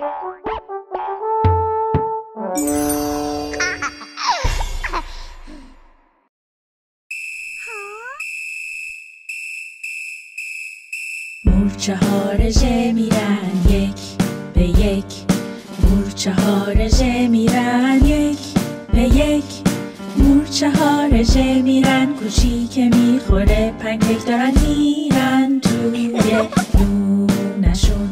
مورچه ها رژه میرن یک به یک، مورچه ها رژه میرن یک به یک، مورچه ها رژه میرن کوچیک میخوره پنکیک دارن میرن توی لونشون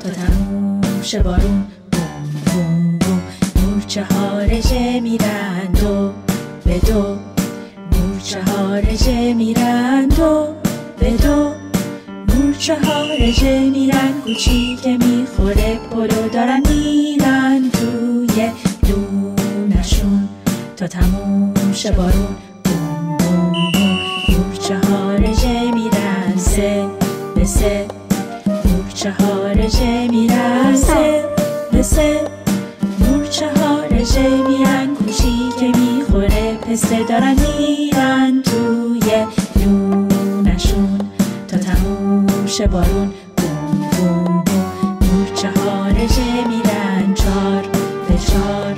تا تموم شه بارون بوم بوم بوم. مورچه ها رژه میرن دو به دو، مورچه ها رژه میرن دو به دو، مورچه ها رژه میرن کوچیک میخوره پلو دارن میرن توی لونشون تا تموم شه بارون بوم بوم بوم. مورچه ها رژه میرن سه به سه، مورچه ها رژه میرن سه به سه، مورچه ها رژه میرن کوچیک میخوره پسته دارن میرن توی لونشون تا تموم شه بارون بوم بوم بوم. مورچه ها رژه میرن چار به چار،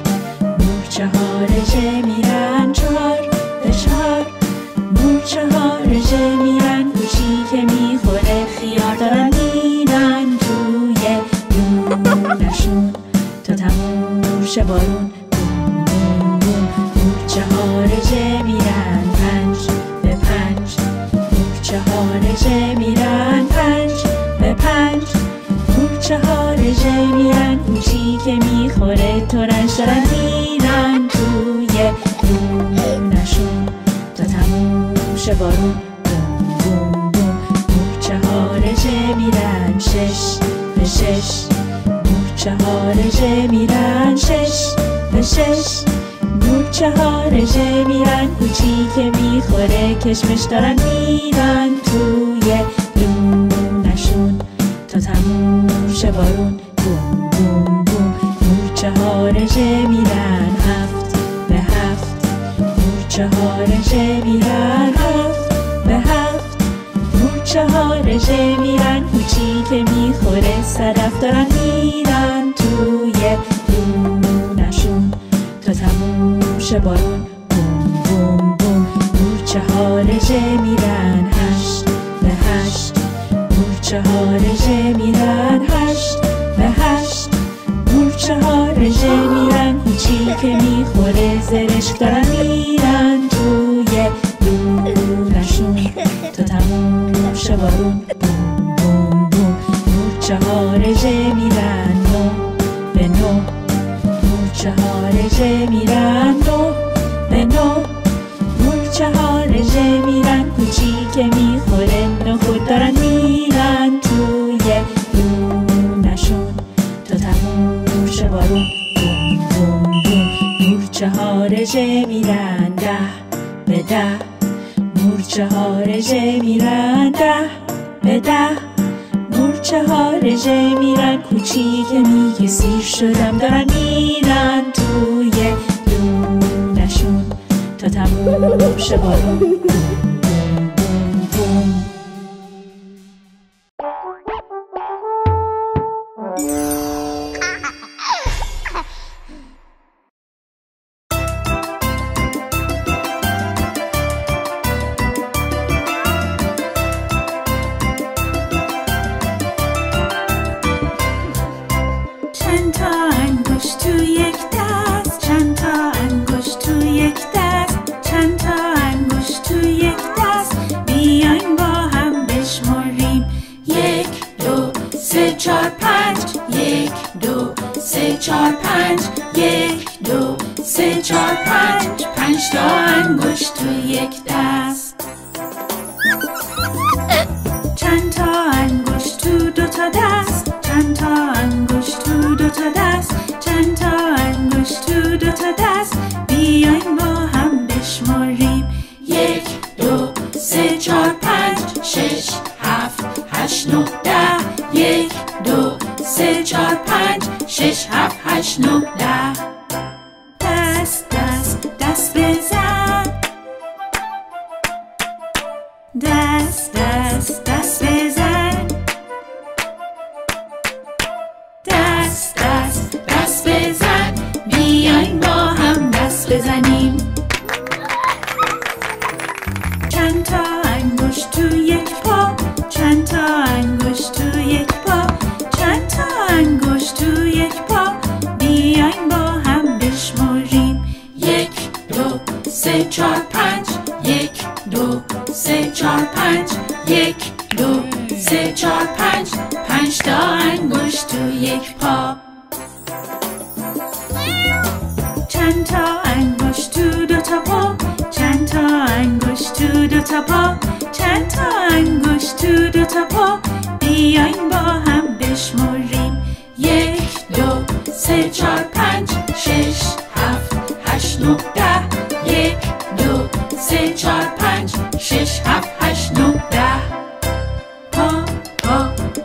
مورچه ها رژه میرن چار به چار، مورچه ها رژه میرن کوچیک میخوره خیار دارن میرن توی لونشون تا تموم شه بارون بوم بوم بوم. مورچه ها رژه میرن پنج به پنج، مورچه ها رژه میرن پنج به پنج، مورچه ها رژه میرن کوچیک میخوره ترنج دارن میرن توی لونشون تا تموم شه بارون بوم بوم بوم. مورچه ها رژه میرن شش به شش، مورچه ها رژه میرن شش به شش، مورچه ها رژه میرن کوچیک میخوره کشمش دارن میرن توی لونشون تا تموم شه بارون بوم بوم بوم. مورچه ها رژه میرن هفت به هفت، مورچه ها رژه میرن هفت به هفت، مورچه ها رژه میرن کوچیک میخوره صدف دارن میرن توی لونشون تا تموم شه بارون بوم بوم بوم. مورچه ها رژه میرن هشت به هشت، مورچه ها رژه میرن هشت به هشت، مورچه ها رژه میرن کوچیک میخوره زرشک دارن میرن توی لونشون تا تموم شه بارون بوم بوم بوم. مورچه ها رژه میرن نه به نه، مورچه ها رژه میرن نه به نه، مورچه ها رژه میرن کوچیک میخوره نخود دارن میرن توی لونشون تا تموم شه بارون بوم بوم بوم. مورچه ها رژه میرن ده به ده، مورچه ها رژه میرن ده به ده، مورچه ها رژه میرن کوچیک میگه سیر شدم دارن میرن توی لونشون تا تموم شه بارون بوم بوم بوم بوم. چند تا انگشت تو یک دست، چند تا انگشت تو یک دست، چند تا انگشت تو یک دست، بیاین با هم بشمریم یک دو سه چار پنج، یک دو سه چار پنج، یک دو سه چار پنج، پنج تا انگشت تو یک دست. چند تا انگشت تو دو تا دست، چند تا انگشت تو دو تا دست، چند تا انگشت تو دو تا دست، بیاین با هم بشمریم یک دو سه چار پنج، شش هفت هشت نه ده، یک دو سه چار پنج، شش هفت هشت نه ده. دست دست دست بزن، دست دست دست بزن، دست دست دست بزن، بیاین با هم دست بزنیم. چند تا انگشت تو یک پا، چند تا انگشت تو یک پا، چند تا انگشت تو یک پا، بیاین با هم بشمریم. 1 2 3 4 5، 1 2 3 4 5، 1 2 3 4 5، 5 تا انگشت تو یک پا. چند تا انگشت تو 2 تا پا، چند تا انگشت تو 2 تا پا، چند تا انگشت تو 2 تا پا، بیاین با هم بشمریم. 1 2 3 4 5 6 7 8 9 10، 1 2 3 4 5 6 7 8 9 10. پا پا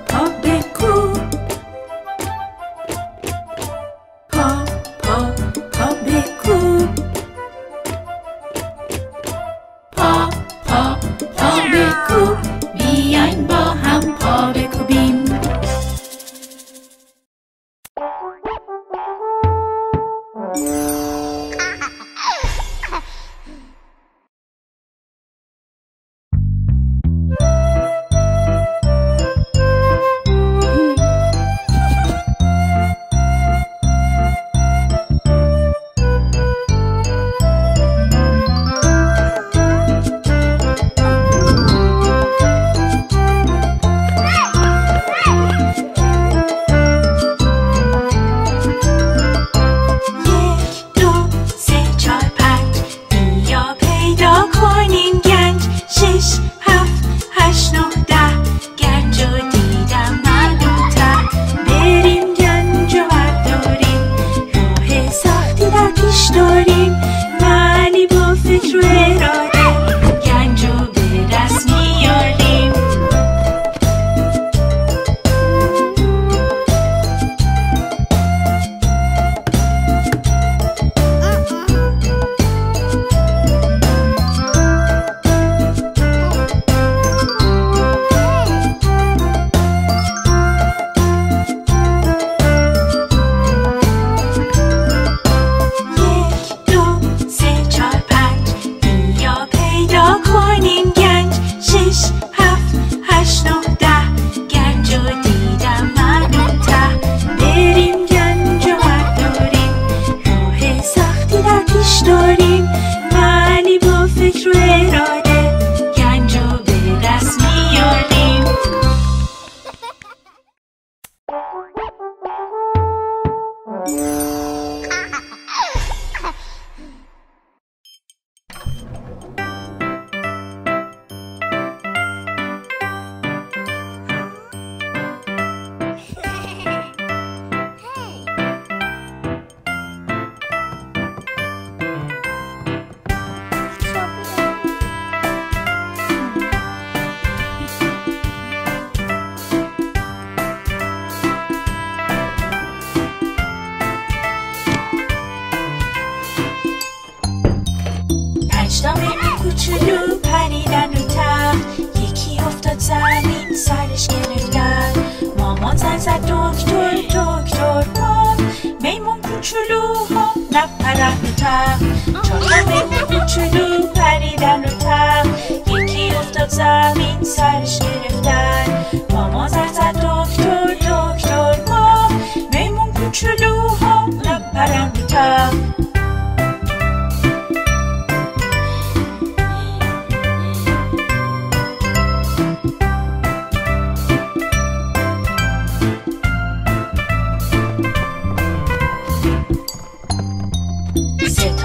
پا بکوب، پا پا پا بکوب، پا پا پا بکوب، بیاین با هم پا بکوبیم. کوچولو پریدن رو تخت، یکی افتاد زمین سرش گرفتن. مامان زنگ زد دکتر دکتر مام، میمون کوچولوها نپرن رو تخت. 4 تا میمون کوچولو پریدن رو تخت، یکی افتاد زمین سرش گرفتن. مامان زنگ زد دکتر دکتر مام، میمون کوچولوها نپرن رو تخت.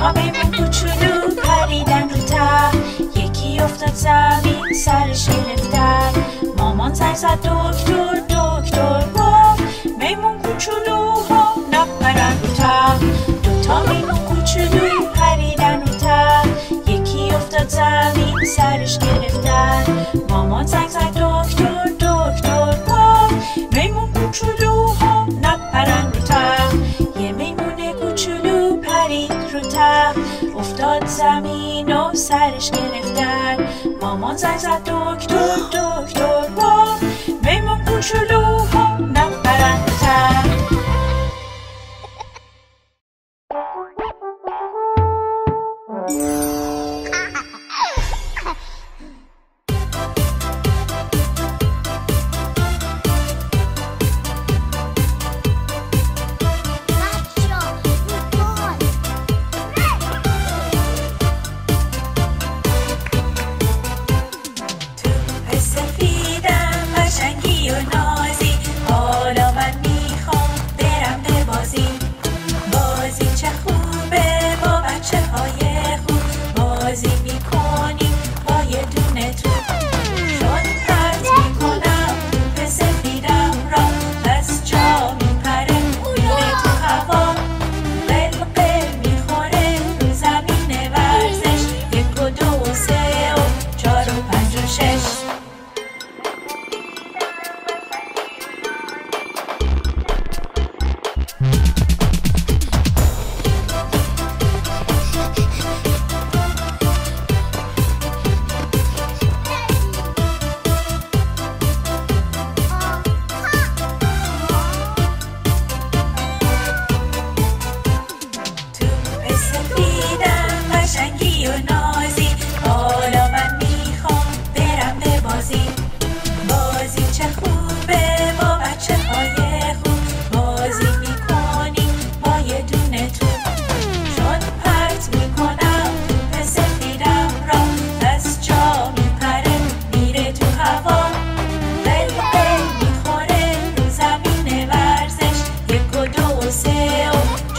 تا میمون کوچولو پریدن رو تخت، یکی افتاد زمین سرش گرفتن. مامان زنگ زد دکتر دکتر مام، میمون کوچولوها نپرن رو تخت. 2 تا میمون کوچولو پریدن رو تخت، یکی افتاد زمین سرش گرفتن. مامان زنگ زد دکتر دکتر مام، میمون کوچولوها نپرن رو تخت. یه میمون کوچولو پرید رو تخت، افتاد زمین و سرش گرفتن. مامان زنگ زد دکتر دکتر مام، میمون کوچولوها نپرن رو تخت. sail.